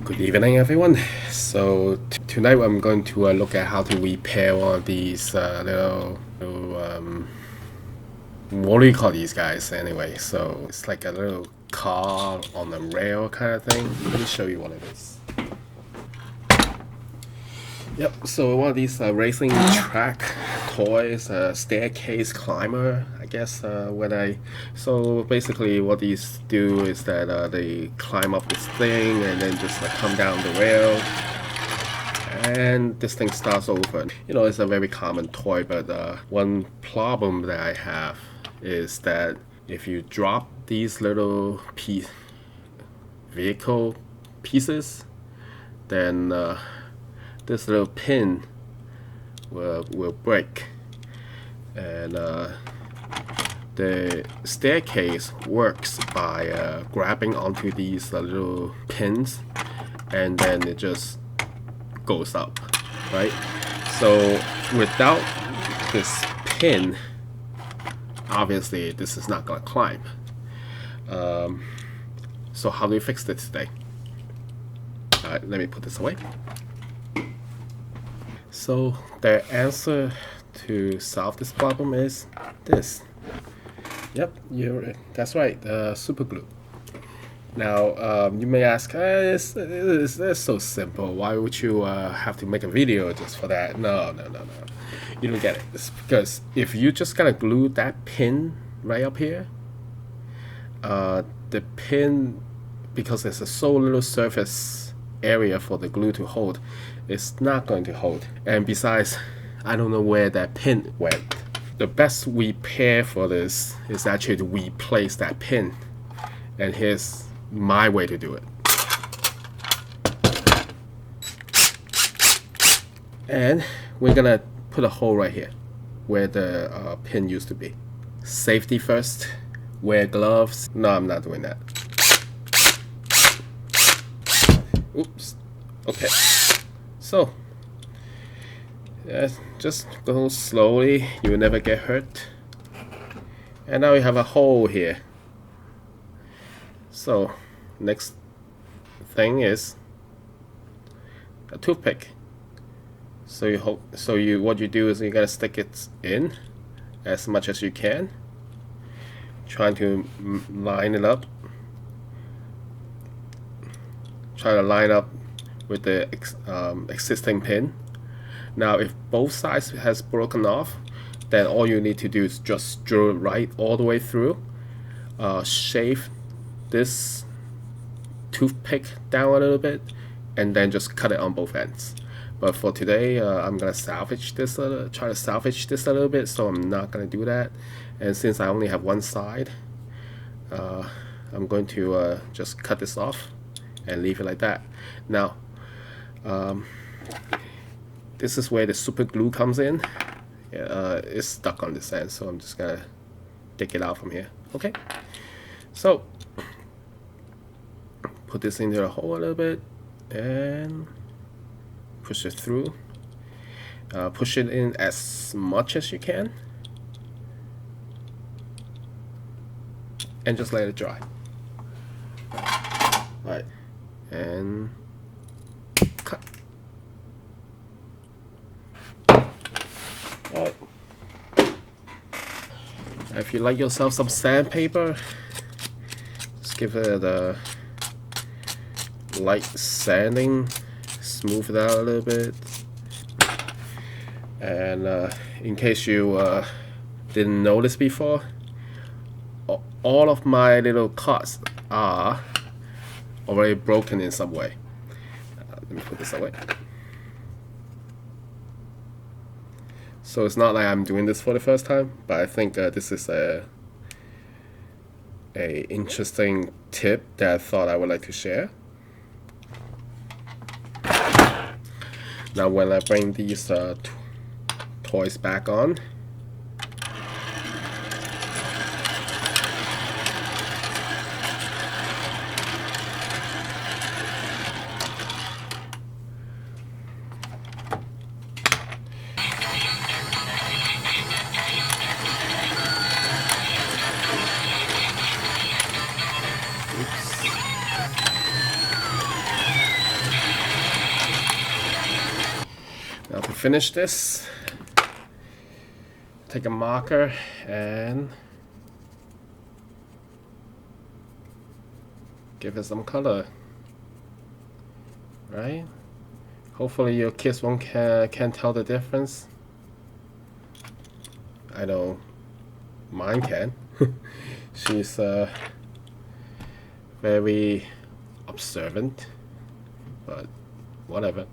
Good evening, everyone. So tonight I'm going to look at how to repair one of these what do you call these guys anyway? So it's like a little car on a rail kind of thing. Let me show you what it is. Yep, so one of these racing track toys, staircase climber, I guess. So basically what these do is that they climb up this thing and then just come down the rail, and this thing starts over. You know, it's a very common toy, but one problem that I have is that if you drop these little vehicle pieces, then this little pin will break, and the staircase works by grabbing onto these little pins, and then it just goes up, right? So without this pin, obviously this is not gonna climb. So how do we fix this today? Alright, let me put this away. So the answer to solve this problem is this. Yep, that's right, super glue. Now you may ask, it's so simple. Why would you have to make a video just for that? No. You don't get it. It's because if you just gotta glue that pin right up here, the pin, because there's so little surface area for the glue to hold, it's not going to hold. And besides, I don't know where that pin went. The best repair for this is actually to replace that pin. And here's my way to do it. And we're gonna put a hole right here where the pin used to be. Safety first. Wear gloves. No, I'm not doing that. Oops. Okay. So, just go slowly. You will never get hurt. And now we have a hole here. So, next thing is a toothpick. What you do is you gotta stick it in as much as you can, trying to line it up. Try to line up with the existing pin. Now, if both sides has broken off, then all you need to do is just drill it right all the way through. Shave this toothpick down a little bit, and then just cut it on both ends. But for today, I'm gonna salvage this try to salvage this a little bit, so I'm not gonna do that. And since I only have one side, I'm going to just cut this off and leave it like that. Now, this is where the super glue comes in. It's stuck on this end, so I'm just gonna take it out from here. Okay, so put this into the hole a little bit and push it through. Push it in as much as you can and just let it dry. Right, and cut. Alright. If you like yourself some sandpaper, just give it a light sanding, smooth it out a little bit. And in case you didn't notice before, all of my little cuts are already broken in some way. Let me put this away. So it's not like I'm doing this for the first time, but I think this is a interesting tip that I thought I would like to share. Now when I bring these toys back on, finish this, take a marker and give it some color, right? Hopefully your kids can't tell the difference. I know mine can. She's very observant, but whatever.